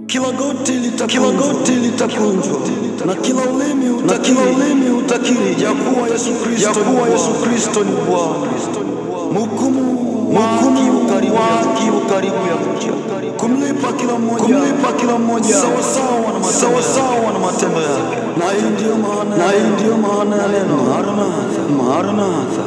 Kila goti litakunjwa na kila ulimi utakiri ya kuwa Yesu Kristo ni Bwana. Mhukumu wake ukaribu ya kuja, kumlipa kila mmoja sawasawa na matendo yake. Na hii ndiyo maana ya neno Maranatha.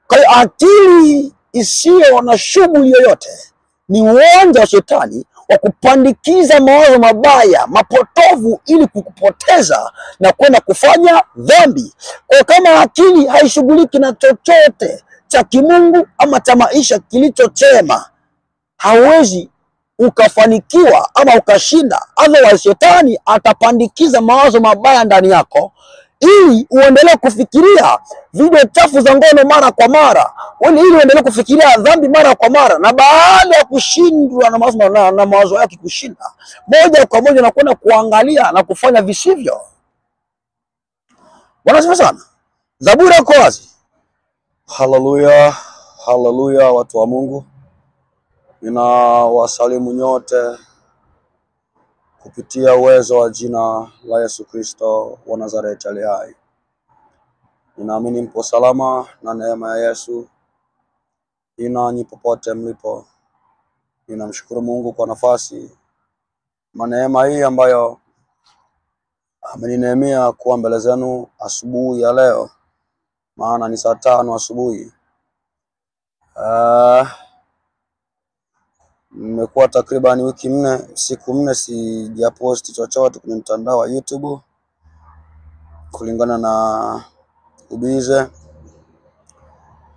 Kwa hiyo akili isiyo na shughuli yoyote ni uwanja wa shetani wa kupandikiza mawazo mabaya mapotovu ili kukupoteza na kwenda kufanya dhambi. Kwa kama akili haishughuliki na chochote cha kimungu ama cha maisha kilicho chema, hauwezi ukafanikiwa ama ukashinda. Otherwise shetani atapandikiza mawazo mabaya ndani yako ili uendelee kufikiria video chafu za ngono mara kwa mara, ili uendelee kufikiria dhambi mara kwa mara, na baada ya kushindwa na mawazo yake kushinda, moja kwa moja na kwenda kuangalia na kufanya visivyo. Wanasema sana. Zaburi yako wazi. Haleluya, haleluya watu wa Mungu. Ninawasalimu nyote kupitia uwezo wa jina la Yesu Kristo wa Nazareti aliye hai. Ninaamini mpo salama na neema ya Yesu inanyi popote mlipo. Ninamshukuru Mungu kwa nafasi na neema hii ambayo amenineemia kuwa mbele zenu asubuhi ya leo, maana ni saa 5 asubuhi. Nimekuwa takriban wiki 4, siku 4 sijaposti chochote kwenye mtandao wa YouTube kulingana na ubize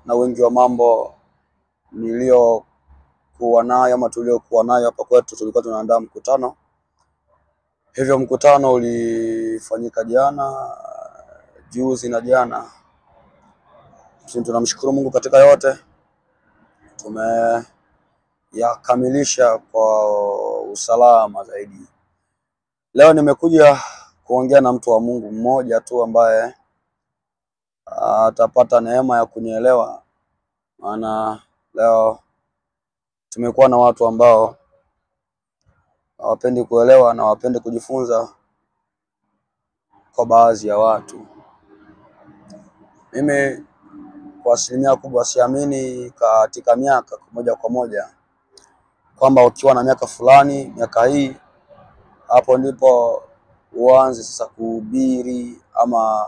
na wengi wa mambo niliokuwa nayo ama tuliokuwa nayo hapa kwetu. Tulikuwa tunaandaa mkutano, hivyo mkutano ulifanyika jana, juzi na jana. Sisi tunamshukuru Mungu katika yote, yakamilisha kwa usalama zaidi. Leo nimekuja kuongea na mtu wa Mungu mmoja tu ambaye atapata neema ya kunielewa, maana leo tumekuwa na watu ambao hawapendi kuelewa na hawapendi kujifunza kwa baadhi ya watu. Mimi kwa asilimia kubwa siamini katika miaka moja kwa moja, kwamba ukiwa na miaka fulani, miaka hii, hapo ndipo uanze sasa kuhubiri ama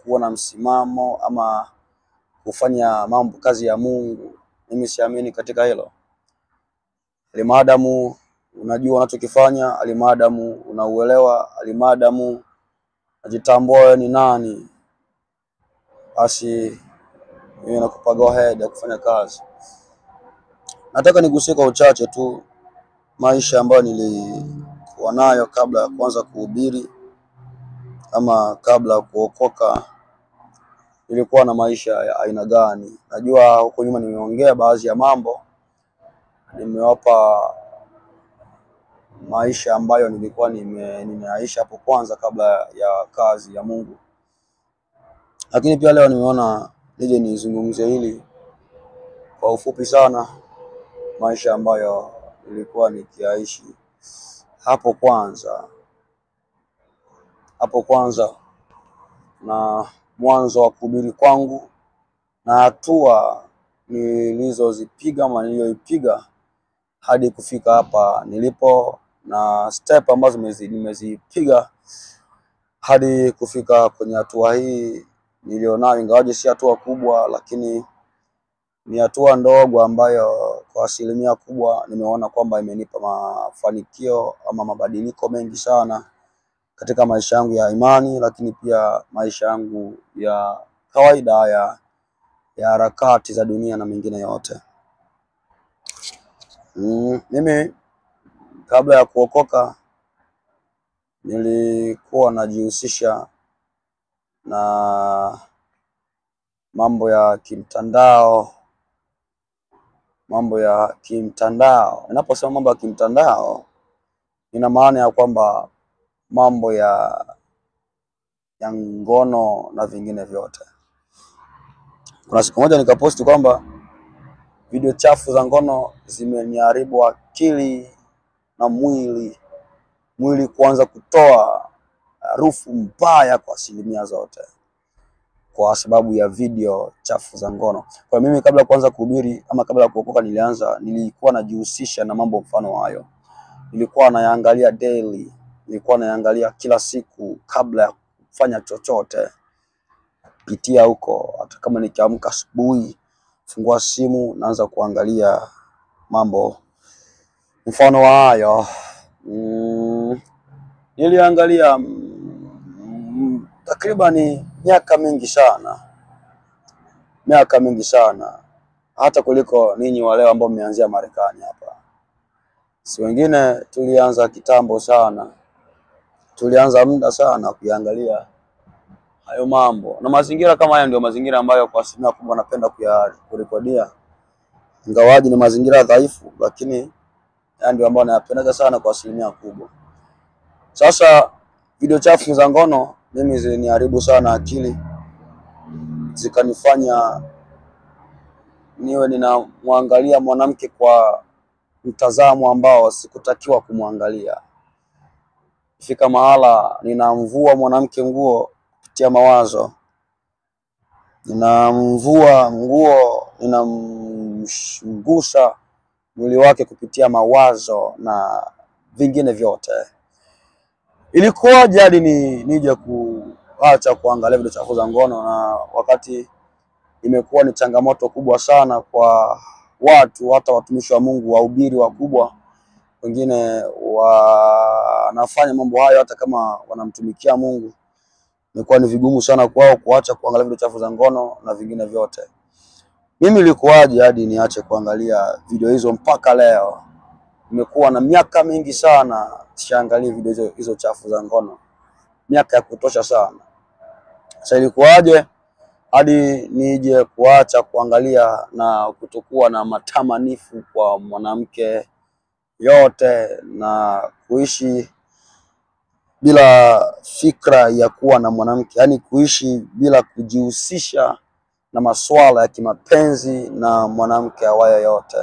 kuwa na msimamo ama kufanya mambo kazi ya Mungu. Mimi siamini katika hilo. Alimadamu unajua unachokifanya, alimadamu unauelewa, alimadamu unajitambua ni nani, basi mimi nakupa go ahead ya kufanya kazi. Nataka nigusie kwa uchache tu maisha ambayo nilikuwa nayo kabla ya kuanza kuhubiri ama kabla ya kuokoka. Nilikuwa na maisha ya aina gani? Najua huko nyuma nimeongea baadhi ya mambo, nimewapa maisha ambayo nilikuwa nimeaishi hapo kwanza kabla ya kazi ya Mungu. Lakini pia leo nimeona nije nizungumzie hili kwa ufupi sana, maisha ambayo nilikuwa nikiaishi hapo kwanza na mwanzo wa kuhubiri kwangu na hatua nilizozipiga ama niliyoipiga hadi kufika hapa nilipo, na step ambazo nimezipiga hadi kufika kwenye hatua hii nilionayo. Ingawaje si hatua kubwa, lakini ni hatua ndogo ambayo kwa asilimia kubwa nimeona kwamba imenipa mafanikio ama mabadiliko mengi sana katika maisha yangu ya imani, lakini pia maisha yangu ya kawaida ya harakati za dunia na mengine yote. Mimi kabla ya kuokoka nilikuwa najihusisha na mambo ya kimtandao. Ninaposema mambo ya kimtandao, ina maana ya kwamba mambo ya ngono na vingine vyote. Kuna siku moja nikaposti kwamba Video chafu za ngono zimeniharibu akili na mwili kuanza kutoa harufu mbaya kwa asilimia zote, kwa sababu ya video chafu za ngono. Kwa mimi kabla kuanza kuhubiri ama kabla ya kuokoka, nilikuwa najihusisha na mambo mfano hayo. Nilikuwa nayaangalia daily, nilikuwa nayaangalia kila siku kabla ya kufanya chochote. Pitia huko, hata kama nikiamka asubuhi, fungua simu, naanza kuangalia mambo mfano hayo. Niliangalia takriban miaka mingi sana, hata kuliko ninyi wale ambao mmeanzia Marekani hapa. Si wengine tulianza kitambo sana, tulianza muda sana kuangalia hayo mambo, na mazingira kama haya ndio mazingira ambayo kwa asilimia kubwa napenda kurekodia. Ingawaji ni mazingira dhaifu, lakini haya ndio ambayo napenda sana kwa asilimia kubwa. Sasa video chafu za ngono mimi ziliniharibu sana akili, zikanifanya niwe ninamwangalia mwanamke kwa mtazamo ambao sikutakiwa kumwangalia. Ifika mahala ninamvua mwanamke nguo kupitia mawazo, ninamvua nguo, ninamgusa mwili wake kupitia mawazo na vingine vyote. Ilikuwaje hadi nije kuacha kuangalia video chafu za ngono, na wakati imekuwa ni changamoto kubwa sana kwa watu, hata watumishi wa Mungu, wahubiri wakubwa, wengine wanafanya mambo hayo hata kama wanamtumikia Mungu. Imekuwa ni vigumu sana kwao kuacha kuangalia video chafu za ngono na vingine vyote. Mimi ilikuwaje hadi niache kuangalia video hizo mpaka leo? Nimekuwa na miaka mingi sana siangalia video hizo chafu za ngono, miaka ya kutosha sana. Sasa ilikuwaje hadi nije kuacha kuangalia na kutokuwa na matamanifu kwa mwanamke yote, na kuishi bila fikra ya kuwa na mwanamke, yani kuishi bila kujihusisha na masuala ya kimapenzi na mwanamke awaye yote?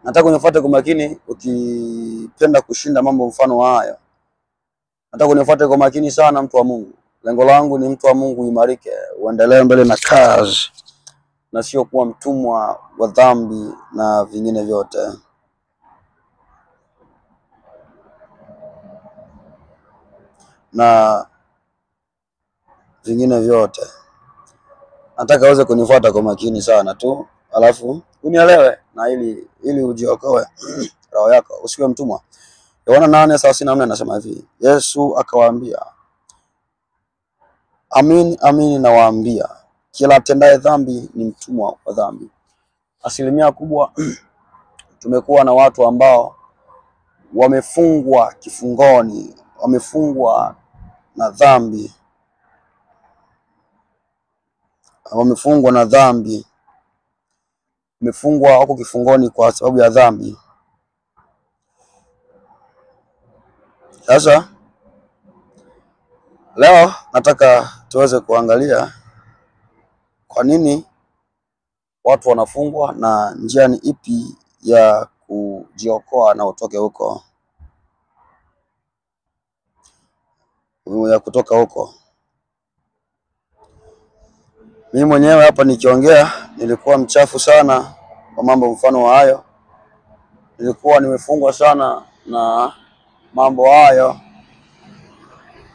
Nataka unifuate kwa makini ukipenda kushinda mambo mfano hayo. Nataka unifuate kwa makini sana, mtu wa Mungu. Lengo langu ni mtu wa Mungu imarike, uendelee mbele na kazi, na sio kuwa mtumwa wa dhambi na vingine vyote. Nataka uweze kunifuata kwa makini sana tu, alafu unielewe, na ili ujiokoe roho yako, usiwe mtumwa. Yohana 8:34 anasema hivi, Yesu akawaambia, amin nawaambia, kila atendaye dhambi ni mtumwa wa dhambi. Asilimia kubwa tumekuwa na watu ambao wamefungwa kifungoni, wamefungwa na dhambi, wamefungwa wako kifungoni kwa sababu ya dhambi. Sasa leo nataka tuweze kuangalia kwa nini watu wanafungwa na njia ni ipi ya kujiokoa na utoke huko, ya kutoka huko. Mimi mwenyewe hapa nikiongea nilikuwa mchafu sana kwa mambo mfano wa hayo. Nilikuwa nimefungwa sana na mambo hayo.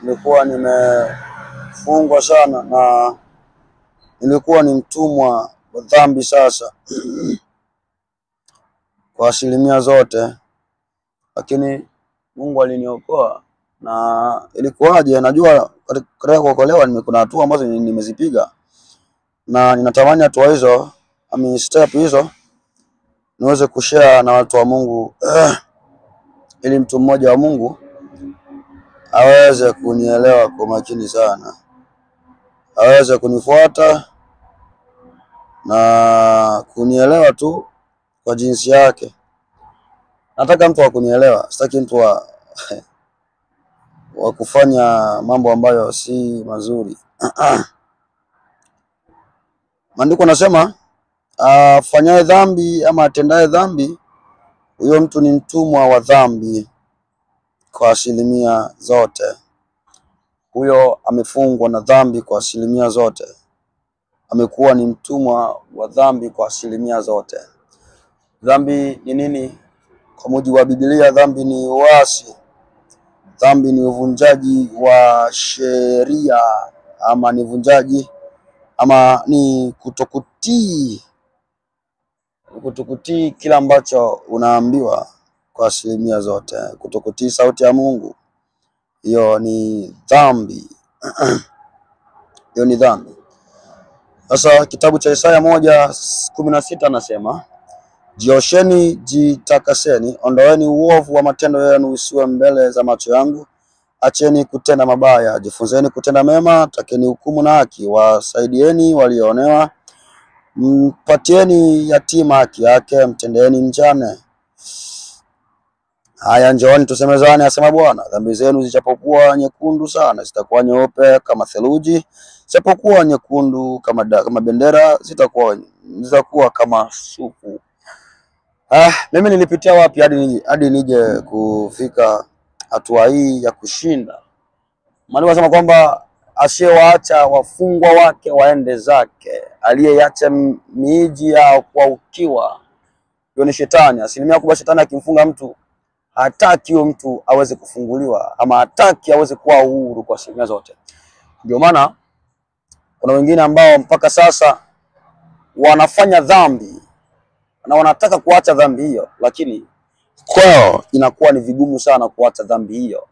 Nilikuwa nimefungwa sana na nilikuwa ni mtumwa wa dhambi sasa kwa asilimia zote, lakini Mungu aliniokoa. Na ilikuwaje? Najua katika kuokolewa kuna hatua ambazo nimezipiga, na ninatamani hatua hizo, step hizo niweze kushare na watu wa Mungu ili mtu mmoja wa Mungu aweze kunielewa kwa makini sana, aweze kunifuata na kunielewa tu kwa jinsi yake. Nataka mtu wa kunielewa, sitaki mtu wa kufanya mambo ambayo si mazuri. Maandiko nasema Afanyaye dhambi ama atendaye dhambi, huyo mtu ni mtumwa wa dhambi kwa asilimia zote. Huyo amefungwa na dhambi kwa asilimia zote, amekuwa ni mtumwa wa dhambi kwa asilimia zote. Dhambi ni nini? Kwa mujibu wa Biblia, dhambi ni uasi, dhambi ni uvunjaji wa sheria, ama ni uvunjaji ama ni kutokutii kila ambacho unaambiwa kwa asilimia zote, kutokutii sauti ya Mungu. Hiyo ni dhambi. Hiyo ni dhambi. Sasa kitabu cha Isaya 1:16 anasema, jiosheni, jitakaseni, ondoeni uovu wa matendo yenu usiwe mbele za macho yangu. Acheni kutenda mabaya, jifunzeni kutenda mema, takeni hukumu na haki, wasaidieni walioonewa, mpatieni yatima haki yake, mtendeeni mjane. Haya, njooni tusemezane, asema Bwana. Dhambi zenu zijapokuwa nyekundu sana, zitakuwa nyeupe kama theluji; zijapokuwa nyekundu kama bendera, zitakuwa kama sufu. Mimi nilipitia wapi hadi nije kufika hatua hii ya kushinda? Maana anasema kwamba asiyewaacha wafungwa wake waende zake, aliyeacha miji yao kwa ukiwa, hiyo ni shetani. Asilimia kubwa shetani akimfunga mtu, hataki huyo mtu aweze kufunguliwa, ama hataki aweze kuwa huru kwa asilimia zote. Ndio maana kuna wengine ambao mpaka sasa wanafanya dhambi na wanataka kuacha dhambi hiyo, lakini kwao inakuwa ni vigumu sana kuacha dhambi hiyo.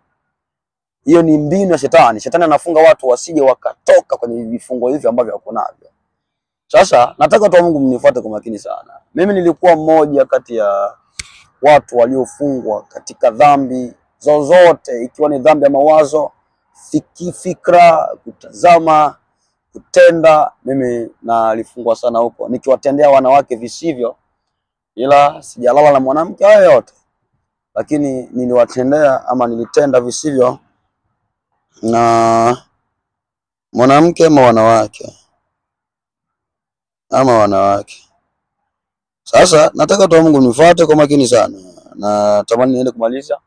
Hiyo ni mbinu ya shetani. Shetani anafunga watu wasije wakatoka kwenye vifungo hivi ambavyo wako navyo. Sasa nataka watu wa Mungu mnifuate kwa makini sana. Mimi nilikuwa mmoja kati ya watu waliofungwa katika dhambi zozote, ikiwa ni dhambi ya mawazo, fikra, kutazama, kutenda. Mimi nalifungwa sana huko, nikiwatendea wanawake visivyo, ila sijalala na mwanamke yoyote, lakini niliwatendea ama nilitenda visivyo na mwanamke ama wanawake. Sasa nataka tu Mungu nifuate kwa makini sana, na tamani niende kumaliza.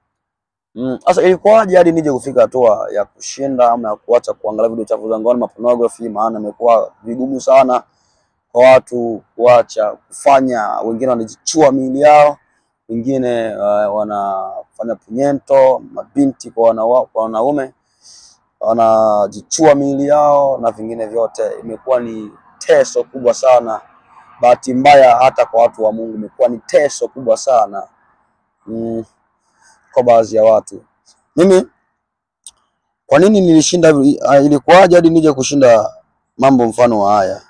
Sasa ilikuwaje hadi nije kufika hatua ya kushinda ama ya kuacha kuangalia video chafu za ngono, pornography? Maana imekuwa vigumu sana kwa watu kuacha kufanya. Wengine wanajichua miili yao, wengine wanafanya punyento, mabinti kwa wanaume wanajichua miili yao na vingine vyote. Imekuwa ni teso kubwa sana. Bahati mbaya hata kwa watu wa Mungu imekuwa ni teso kubwa sana kwa baadhi ya watu. Mimi kwa nini nilishinda? Ilikuwaje hadi nije kushinda mambo mfano wa haya?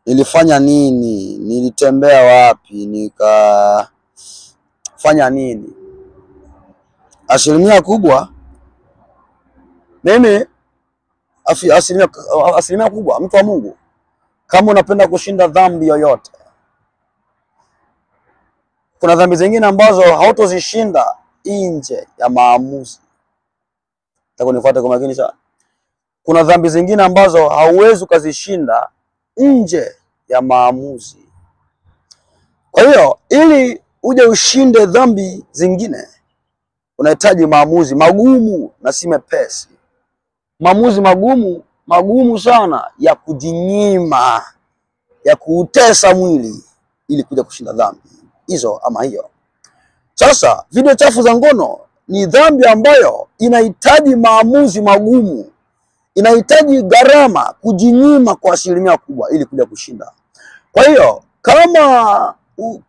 Nilifanya nini? Nilitembea wapi? Nikafanya nini? Asilimia kubwa mimi, asilimia kubwa, mtu wa Mungu, kama unapenda kushinda dhambi yoyote, kuna dhambi zingine ambazo hautozishinda nje ya maamuzi. Nataka unifuate kwa makini sana. Kuna dhambi zingine ambazo hauwezi kuzishinda nje ya maamuzi. Kwa hiyo ili uje ushinde dhambi zingine, unahitaji maamuzi magumu na si mepesi. Maamuzi magumu sana ya kujinyima, ya kuutesa mwili ili kuja kushinda dhambi hizo ama hiyo. Sasa video chafu za ngono ni dhambi ambayo inahitaji maamuzi magumu, inahitaji gharama, kujinyima kwa asilimia kubwa ili kuja kushinda. Kwa hiyo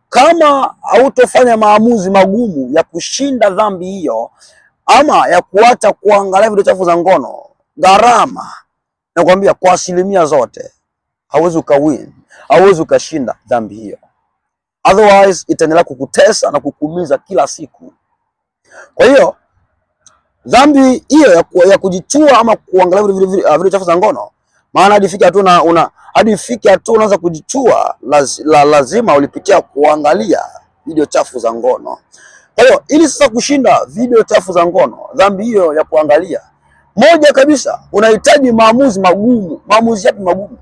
kama hautofanya maamuzi magumu ya kushinda dhambi hiyo, ama ya kuacha kuangalia video chafu za ngono, gharama, nakwambia kwa asilimia zote hauwezi ukawin, hauwezi ukashinda dhambi hiyo. Otherwise itaendelea kukutesa na kukuumiza kila siku. Kwa hiyo dhambi hiyo ya kujichua ama kuangalia video chafu za ngono, maana hadi ifike hatua unaanza kujichua, lazima ulipitia kuangalia video chafu za ngono. Kwa hiyo ili sasa kushinda video chafu za ngono, dhambi hiyo ya kuangalia, moja kabisa unahitaji maamuzi magumu. Maamuzi yapi magumu?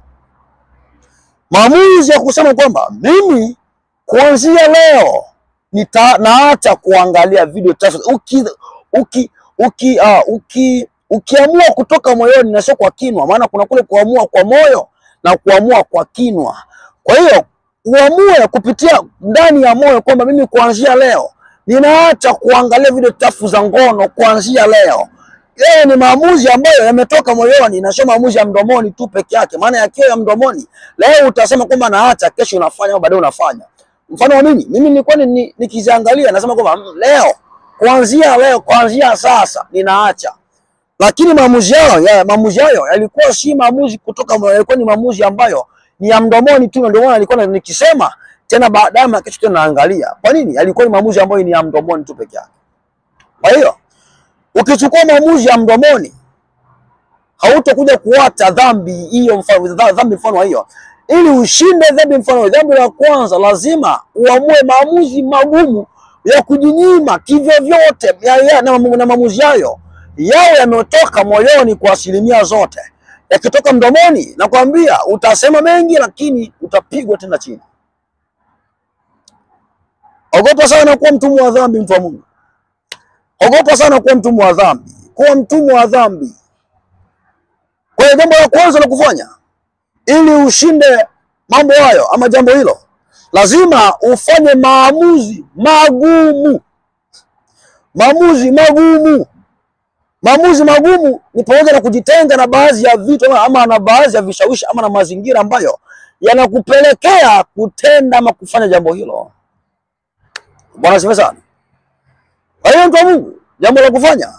Maamuzi ya kusema kwamba mimi kuanzia leo naacha kuangalia video chafu. Ukiamua kutoka moyoni na sio kwa kinwa, maana kuna kule kuamua kwa moyo na kuamua kwa kinwa. Kwa hiyo uamue kupitia ndani ya moyo kwamba mimi kuanzia leo ninaacha kuangalia video chafu za ngono kuanzia leo. Yeye ni maamuzi ambayo yametoka moyoni na sio maamuzi ya mdomoni tu peke yake. Maana yakiwa ya mdomoni, leo utasema kwamba naacha, kesho unafanya au baadaye unafanya. Mfano wa mimi nilikuwa nikiziangalia nasema kwamba leo, kuanzia sasa ninaacha. Lakini maamuzi hayo yalikuwa si maamuzi kutoka moyoni, yalikuwa ni maamuzi ambayo ni ya mdomoni tu, ndio maana nilikuwa nikisema tena baadaye na kesho tena naangalia. Kwa nini? Yalikuwa ni maamuzi ambayo ni ya mdomoni tu peke yake. Kwa hiyo ukichukua maamuzi ya mdomoni, hautakuja kuacha dhambi hiyo, mfano hiyo. Ili ushinde dhambi mfano, dhambi la kwanza lazima uamue maamuzi magumu ya kujinyima kivyo vyote, na maamuzi hayo yao yametoka moyoni kwa asilimia zote. Yakitoka mdomoni, nakwambia utasema mengi lakini utapigwa tena chini. Ogopa sana kuwa mtumwa wa dhambi, mtu wa Mungu. Ogopa sana kuwa mtumwa wa dhambi, kuwa mtumwa wa dhambi. Kwa hiyo jambo la kwanza la kufanya ili ushinde mambo hayo ama jambo hilo, lazima ufanye maamuzi magumu. Maamuzi magumu ni pamoja na kujitenga na baadhi ya vitu ama na baadhi ya vishawishi ama na mazingira ambayo yanakupelekea kutenda ama kufanya jambo hilo. Bwana asifiwe sana. Kwa hiyo mtu wa Mungu, jambo la kufanya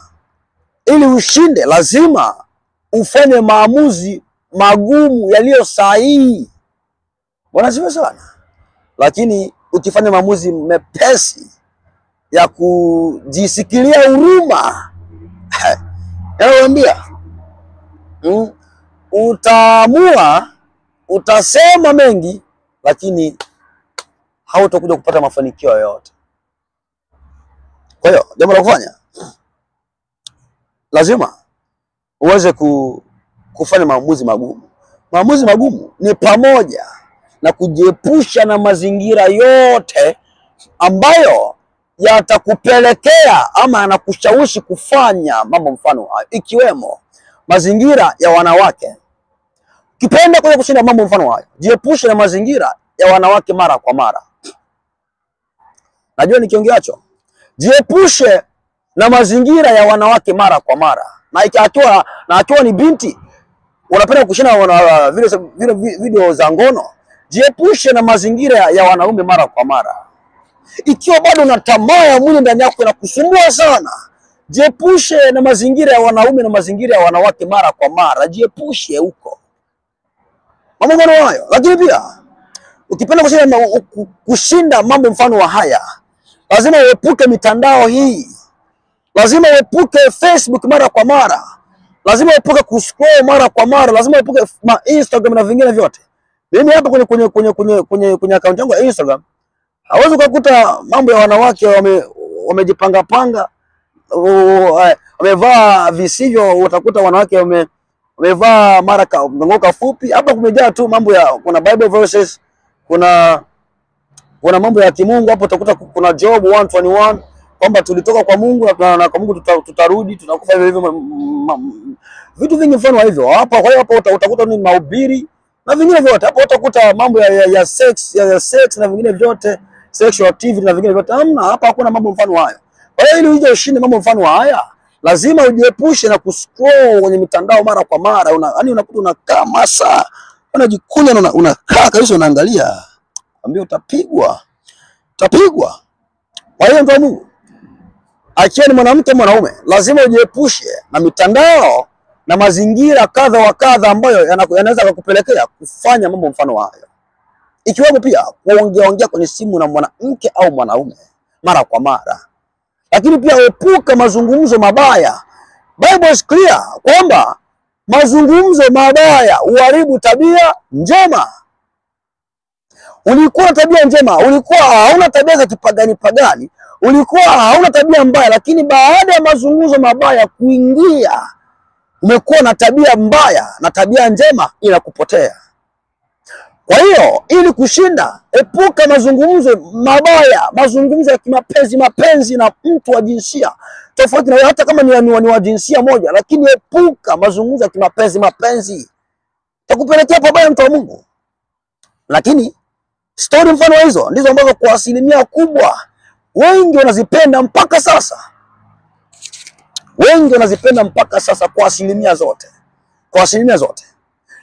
ili ushinde, lazima ufanye maamuzi magumu yaliyo sahihi. Bwana asifiwe sana. Lakini ukifanya maamuzi mepesi ya kujisikilia huruma, nakwambia utaamua, utasema mengi lakini hautakuja kupata mafanikio yoyote. Kwa hiyo jambo la kufanya, lazima uweze kufanya maamuzi magumu. Maamuzi magumu ni pamoja na kujiepusha na mazingira yote ambayo yatakupelekea ama yanakushawishi kufanya mambo mfano, ikiwemo mazingira ya wanawake. Kipenda kwa kushinda mambo mfano hayo, jiepushe na mazingira ya wanawake mara kwa mara. Najua nikiongeacho, jiepushe na mazingira ya wanawake mara kwa mara. Na akiwa ni binti unapenda kushinda vile video za ngono, jiepushe na mazingira ya wanaume mara kwa mara. Ikiwa bado una tamaa ya mwili ndani yako na kusumbua sana, jiepushe na mazingira ya wanaume na mazingira ya wanawake mara kwa mara. Jiepushe huko mambo hayo. Lakini pia ukipenda kushinda mambo mfano wa haya, lazima uepuke mitandao hii. Lazima uepuke Facebook mara kwa mara. Lazima uepuke kuscroll mara kwa mara. Lazima uepuke Instagram na vingine vyote. Mimi hapa kwenye account yangu ya Instagram, hawezi kukuta mambo ya wanawake wamejipanga panga, wamevaa visivyo. Utakuta wanawake wamevaa mara ngoka fupi. Hapa kumejaa tu mambo ya, kuna Bible verses, kuna mambo ya kimungu. Hapo utakuta kuna Job 1:21 kwamba tulitoka kwa Mungu na kwa Mungu tutarudi, tunakufa hivyo hivyo, vitu vingi mfano hivyo. Hapa kwa hiyo hapo utakuta ni mahubiri na vingine vyote. Hapo utakuta mambo ya sex na vingine vyote, sexual activity na vingine vyote. Hapa hakuna mambo mfano hayo. Kwa hiyo ili uje ushinde mambo mfano haya, lazima ujiepushe na kuscroll kwenye mitandao mara kwa mara. Yaani unakuta unakaa masaa, unajikunya na unakaa kabisa unaangalia, ambao utapigwa. Kwa hiyo ndio Mungu, akiwa ni mwanamke mwanaume, lazima ujiepushe na mitandao na mazingira kadha wa kadha ambayo yanaweza kukupelekea kufanya mambo mfano hayo. Ikiwemo pia kuongea kwenye simu na mwanamke au mwanaume mara kwa mara. Lakini pia epuka mazungumzo mabaya. Bible is clear kwamba mazungumzo mabaya huharibu tabia njema. Ulikuwa na tabia njema, ulikuwa hauna tabia za kipagani, ulikuwa hauna tabia mbaya, lakini baada ya mazungumzo mabaya kuingia, umekuwa na tabia mbaya na tabia njema inakupotea. Kwa hiyo ili kushinda, epuka mazungumzo mabaya, mazungumzo ya mapenzi na mtu wa jinsia tofauti na wewe, hata kama ni wa jinsia moja, lakini epuka mazungumzo ya mapenzi. Takupelekea pabaya mtu wa Mungu. Lakini story mfano hizo ndizo ambazo kwa asilimia kubwa wengi wanazipenda mpaka sasa. Wengi wanazipenda mpaka sasa kwa asilimia zote. Kwa asilimia zote.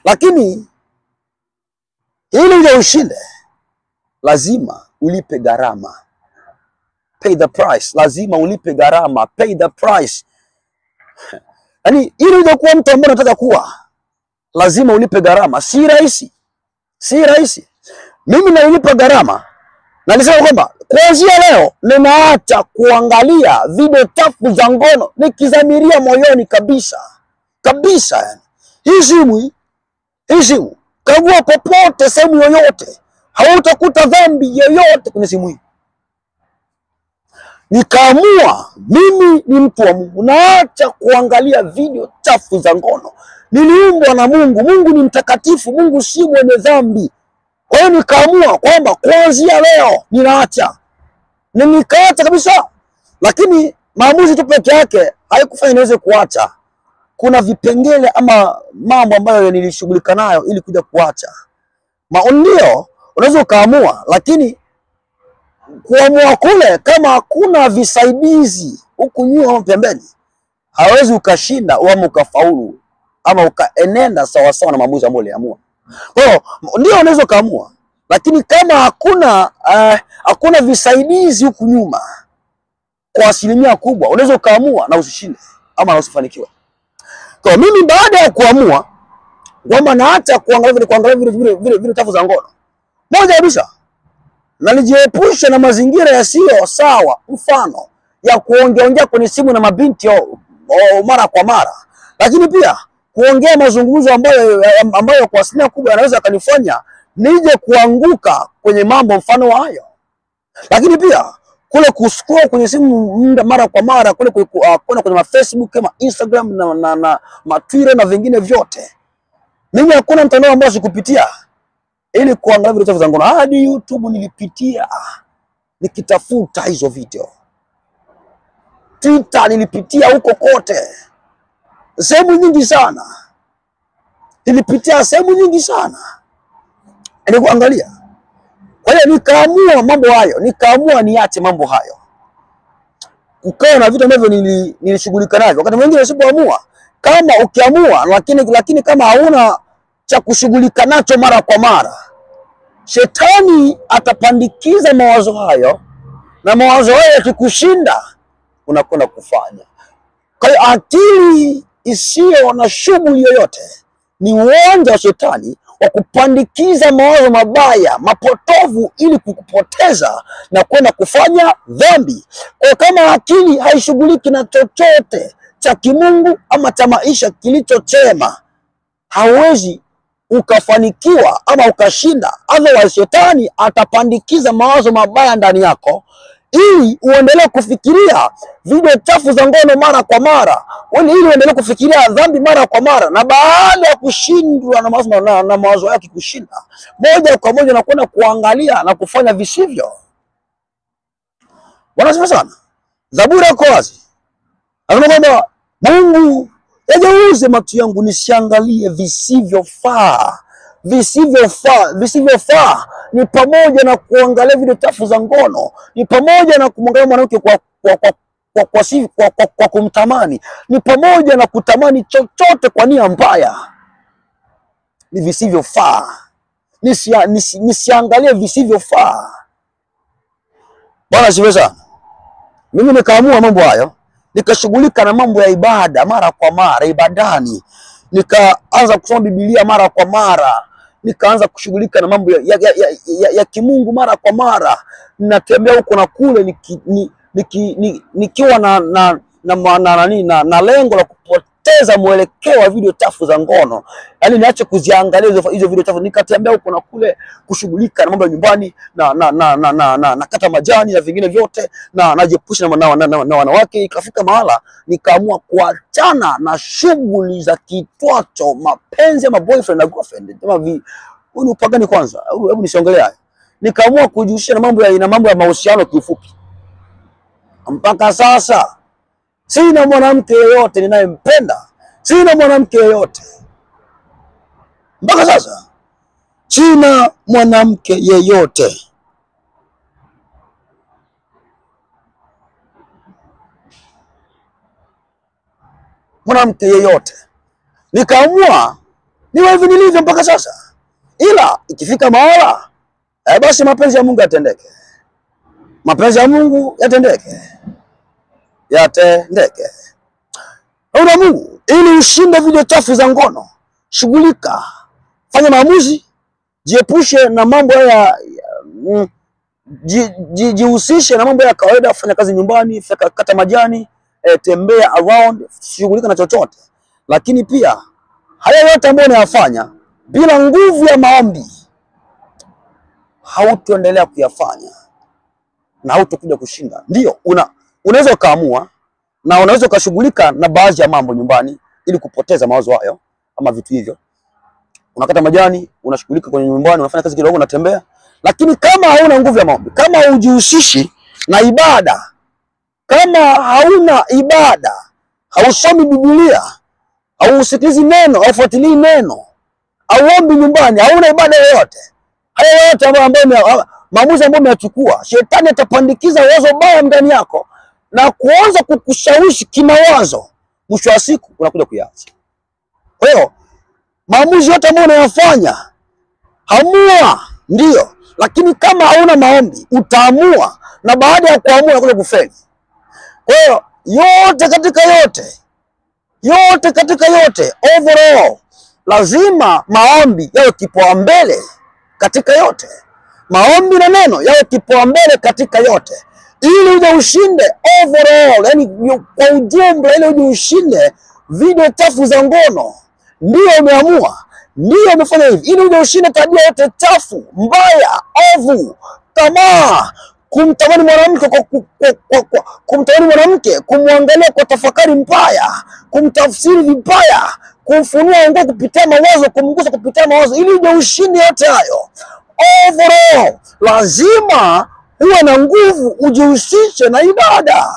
Lakini ili uje ushinde, lazima ulipe gharama. Pay the price. Lazima ulipe gharama. Pay the price. Yaani ili uje kuwa mtu ambaye unataka kuwa, lazima ulipe gharama. Si rahisi. Si rahisi. Mimi nalipa gharama. Na nisema kwamba kuanzia leo ninaacha kuangalia video chafu za ngono nikizamiria moyoni kabisa. Kabisa yani. Hii simu kagua popote, sehemu yoyote, hautakuta dhambi yoyote kwenye simu hii. Nikaamua mimi ni mtu wa Mungu, naacha kuangalia video chafu za ngono. Niliumbwa na Mungu. Mungu ni mtakatifu. Mungu si mwenye dhambi. Kwa hiyo nikaamua kwamba kuanzia leo ninaacha. Na nikaacha kabisa. Lakini maamuzi tu peke yake haikufanya niweze kuacha. Kuna vipengele ama mambo ambayo nilishughulika nayo ili kuja kuacha. Ndio unaweza ukaamua, lakini kuamua kule kama hakuna visaidizi huku nyuma pembeni, hawezi ukashinda ama ukafaulu ama ukaenenda sawa sawa na maamuzi ambayo uliamua. Kwa hiyo ndio unaweza kaamua, lakini kama hakuna visaidizi huku nyuma, kwa asilimia kubwa unaweza kaamua na usishinde ama na usifanikiwe. Kwa mimi baada ya kuamua kwamba naacha kuangalia vile tafu za ngono, moja kabisa na nijiepusha na mazingira yasiyo sawa, mfano ya kuongea kwenye simu na mabinti mara kwa mara, lakini pia kuongea mazungumzo ambayo kwa asilimia kubwa yanaweza kanifanya nije kuanguka kwenye mambo mfano hayo. Lakini pia kule kuscroll kwenye simu mara kwa mara, kule kwenda kwenye Facebook kama Instagram na Twitter na vingine vyote. Mimi hakuna mtandao ambao sikupitia ili kuangalia video chafu za ngono. Hadi YouTube nilipitia nikitafuta hizo video. Twitter nilipitia huko kote. Sehemu nyingi sana. Nilipitia sehemu nyingi sana ili kuangalia. Kwa hiyo nikaamua mambo hayo, nikaamua niache mambo hayo. Kukaa na vitu ambavyo nilishughulika navyo. Wakati mwingine usipoamua, kama ukiamua lakini kama hauna cha kushughulika nacho mara kwa mara, shetani atapandikiza mawazo hayo, na mawazo hayo yakikushinda unakwenda kufanya. Kwa hiyo akili isiyo na shughuli yoyote ni uwanja wa shetani wa kupandikiza mawazo mabaya, mapotovu, ili kukupoteza na kwenda kufanya dhambi. Kwa kama akili haishughuliki na chochote cha kimungu ama cha maisha kilicho chema, hauwezi ukafanikiwa ama ukashinda. Otherwise shetani atapandikiza mawazo mabaya ndani yako ili uendelee kufikiria video chafu za ngono mara kwa mara, ili uendelee kufikiria dhambi mara kwa mara, na baada ya kushindwa na mawazo yake kushinda, moja kwa moja unakwenda kuangalia na kufanya visivyo. Bwana asifiwe sana. Zaburi iko wazi. Anasema kwamba Mungu, yageuze macho yangu nisiangalie visivyofaa. Visivyofaa ni pamoja na kuangalia video chafu za ngono, ni pamoja na kumwangalia mwanamke kwa kumtamani, ni pamoja na kutamani chochote kwa nia mbaya. Ni visivyofaa. Nisiangalie visivyofaa. Bwana asifiwe sana. Mimi nikaamua mambo hayo, nikashughulika na mambo ya ibada mara kwa mara, ibadani. Nikaanza kusoma Biblia mara kwa mara. Nikaanza kushughulika na mambo ya kimungu mara kwa mara. Natembea huko na kule nikiwa na lengo la kupoteza mwelekeo wa video chafu za ngono. Yaani niache kuziangalia hizo video chafu, nikatembea huko na kule kushughulika na mambo ya nyumbani na kata majani na vingine vyote, na najiepusha na wanawake. Ikafika mahala nikaamua kuachana na shughuli za kitwacho mapenzi ama boyfriend na girlfriend, kama Huu ni upagani kwanza. Hebu nisiongelee haya. Nikaamua kujihusisha na mambo ya mahusiano kiufupi. Mpaka sasa sina mwanamke yeyote ninayempenda. Sina mwanamke yeyote. Mpaka sasa sina mwanamke yeyote. Mwanamke yeyote. Nikaamua niwe hivi nilivyo mpaka sasa. Ila ikifika mahala basi mapenzi ya Mungu yatendeke. Mapenzi ya Mungu yatendeke. Yatendeke. Una Mungu, ili ushinde video chafu za ngono, shughulika, fanya maamuzi, jiepushe na mambo jihusishe na mambo ya kawaida, fanya kazi nyumbani, kata majani, tembea around, shughulika na chochote. Lakini pia haya yote ambayo unayafanya bila nguvu ya maombi hautoendelea kuyafanya na hautokuja kushinda. Ndio, unaweza ukaamua na unaweza ukashughulika na baadhi ya mambo nyumbani ili kupoteza mawazo hayo ama vitu hivyo. Unakata majani, unashughulika kwenye nyumbani, unafanya kazi kidogo, unatembea. Lakini kama hauna nguvu ya maombi, kama hujihusishi na ibada, kama hauna ibada, hausomi Biblia, hausikilizi neno, haufuatilii neno, hauombi nyumbani, hauna ibada yoyote, haya yote ambayo maamuzi ambayo umeyachukua, shetani atapandikiza wazo baya ndani yako na kuanza kukushawishi kimawazo. Mwisho wa siku unakuja kuyaacha. Kwa hiyo maamuzi yote ambayo unayafanya, amua, ndio, lakini kama hauna maombi utaamua, na baada ya kuamua unakuja kufeli. Kwa hiyo yote katika yote overall lazima maombi yawe kipaumbele katika yote. Maombi na neno yawe kipaumbele katika yote, ili uje ushinde overall, yani kwa ujumla, ili uje ushinde video chafu za ngono. Ndio umeamua, ndio umefanya hivi, ili uje ushinde tabia yote chafu, mbaya, ovu, tamaa, kumtamani mwanamke, kumwangalia kwa tafakari mbaya, kumtafsiri vibaya, kumfunua nguo kupitia mawazo, kumgusa kupitia mawazo, ili uje ushinde yote hayo. Overall lazima uwe na nguvu, ujihusishe na ibada.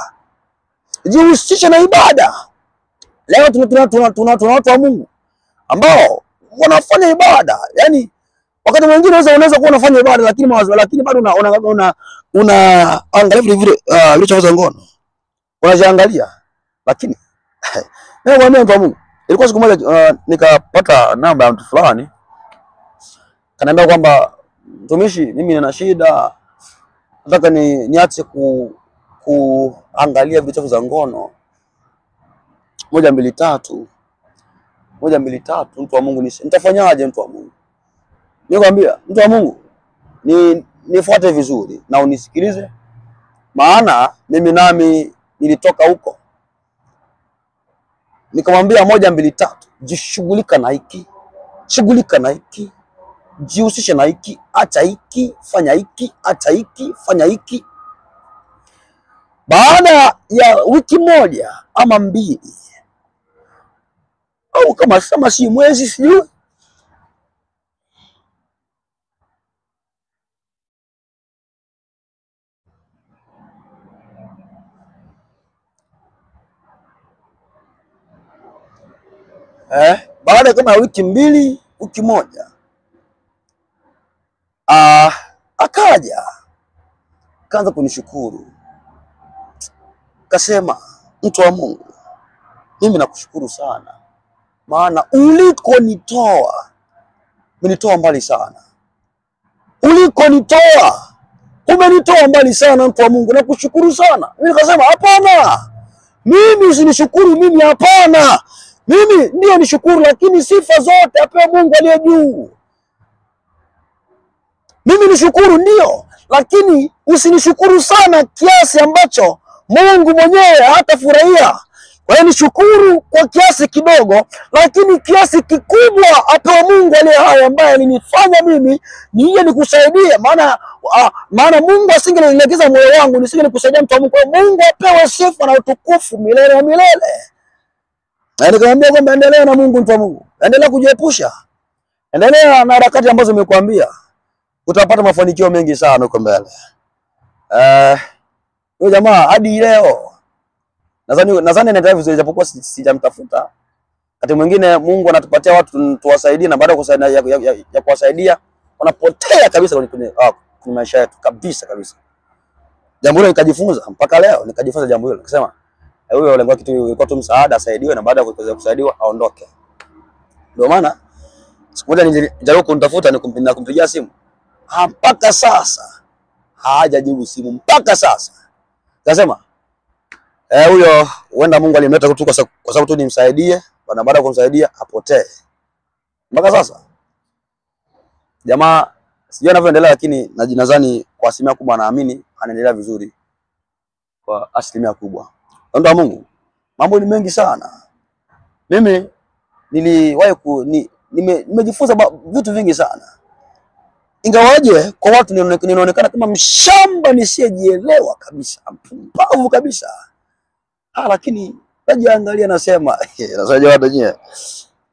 Jihusishe na ibada. Leo tuna watu wa Mungu ambao wanafanya ibada. Yaani wakati mwingine unaweza kuwa unafanya ibada lakini bado unaangalia vile chafu za ngono. Unajiangalia. Lakini leo mtu wa Mungu, ilikuwa siku moja nikapata namba ya mtu fulani. Kaniambia kwamba, mtumishi, mimi nina shida, nataka niache kuangalia vitu za ngono. 1 2 3. 1 2 3. Mtu wa Mungu, nitafanyaje mtu wa Mungu? Nikwambia, mtu wa Mungu, nifuate vizuri na unisikilize, maana mimi nami nilitoka huko. Nikamwambia 1 2 3, jishughulika na hiki, shughulika na hiki, jihusishe na hiki, acha hiki, fanya hiki, acha hiki, fanya hiki. Baada ya wiki moja ama 2 au kama si mwezi, sijui, baada kama wiki 2, wiki moja, akaja kaanza kunishukuru. Kasema, mtu wa Mungu, mimi nakushukuru sana, maana ulikonitoa umenitoa mbali sana. Ulikonitoa umenitoa mbali sana, mtu wa Mungu, nakushukuru sana. Mimi nikasema, hapana, mimi usinishukuru mimi, hapana. Mimi ndio nishukuru, lakini sifa zote apewe Mungu aliye juu. Mimi nishukuru ndio, lakini usinishukuru sana kiasi ambacho Mungu mwenyewe hatafurahia. Kwa hiyo nishukuru kwa kiasi kidogo, lakini kiasi kikubwa apewe Mungu aliye hai, ambaye alinifanya mimi nije nikusaidia. Maana Mungu asingenilegeza moyo wangu nisingekusaidia, mtu wa Mungu. Kwa Mungu apewe sifa na utukufu milele na milele. Na nikamwambia kwamba endelea na Mungu, mtu wa Mungu, endelea kujiepusha Endelea na harakati ambazo nimekuambia. Utapata mafanikio mengi sana huko mbele. Huyo jamaa hadi leo nadhani anaendelea vizuri, japokuwa sijamtafuta. Wakati mwingine Mungu anatupatia watu tuwasaidie, na baada ya kuwasaidia wanapotea kabisa kwenye maisha yetu kabisa. Jambo hilo nikajifunza mpaka leo, jambo hilo nikisema huyo lengo kitu ilikuwa tu msaada, asaidiwe, na baada ya kusaidiwa aondoke. Ndio maana siku moja nilijaribu kumtafuta na kumpigia simu, mpaka sasa hajajibu simu mpaka sasa. Nasema huyo huenda Mungu alimleta tu kwa sababu tu nimsaidie, na baada ya kumsaidia apotee. Mpaka sasa jamaa sijui anavyoendelea, lakini nadhani kwa asilimia kubwa naamini anaendelea vizuri kwa asilimia kubwa. Ndio Mungu, mambo ni mengi sana. Mimi niliwahi nimejifunza vitu vingi sana. Ingawaje kwa watu ninaonekana kama mshamba nisiyejielewa kabisa, mpumbavu kabisa. Lakini najiangalia nasema, nasema watu wenyewe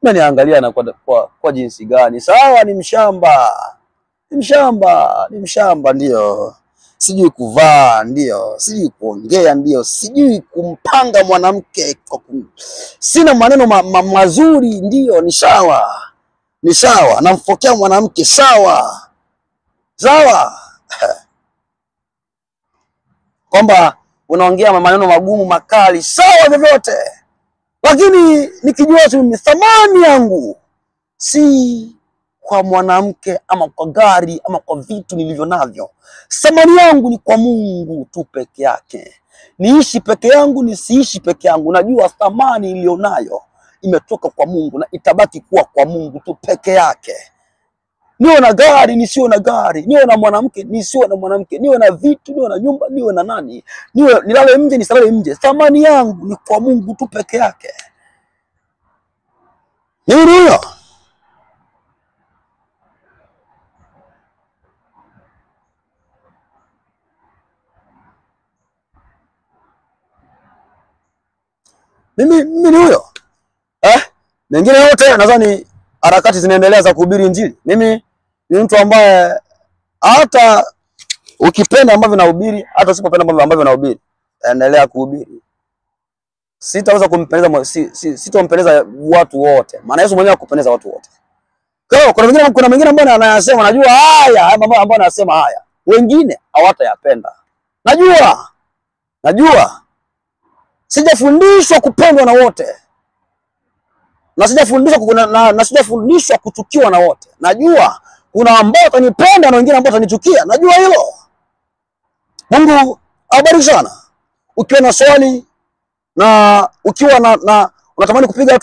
mnaniangalia na kwa jinsi gani? Sawa, ni mshamba ndio. Sijui kuvaa ndio, sijui kuongea ndio, sijui kumpanga mwanamke sina maneno mazuri ndio, ni sawa. Nampokea mwanamke sawa. Kwamba unaongea maneno magumu makali sawa vyovyote, lakini nikijua tu thamani yangu si kwa mwanamke ama kwa gari ama kwa vitu nilivyo navyo. Thamani yangu ni kwa Mungu tu peke yake. Niishi peke yangu, nisiishi peke yangu, najua thamani nilionayo imetoka kwa Mungu na itabaki kuwa kwa Mungu tu peke yake. Niwe na gari, nisiwe na gari, niwe na mwanamke, nisiwe na mwanamke, niwe na vitu, niwe na nyumba, niwe na nani, nilale nje, nisilale nje, thamani yangu ni kwa Mungu tu peke yake. Nini huyo? Mimi ni huyo. Mengine yote nadhani harakati zinaendelea za kuhubiri Injili. Mimi ni mtu ambaye hata ukipenda ambavyo nahubiri, hata usipopenda ambavyo nahubiri, endelea kuhubiri. Sitaweza kumpendeza, sitompendeza watu wote. Maana Yesu mwenyewe hakupendeza watu wote. Kwa hiyo kuna mengine ambao anayasema, najua haya mambo ambayo anasema haya, wengine hawatayapenda. Najua. Sijafundishwa kupendwa na wote. Na sijafundishwa kuchukiwa na wote. Najua kuna ambao watanipenda na wengine ambao watanichukia. Najua hilo. Mungu awabariki sana. Ukiwa na swali na ukiwa na unatamani kupiga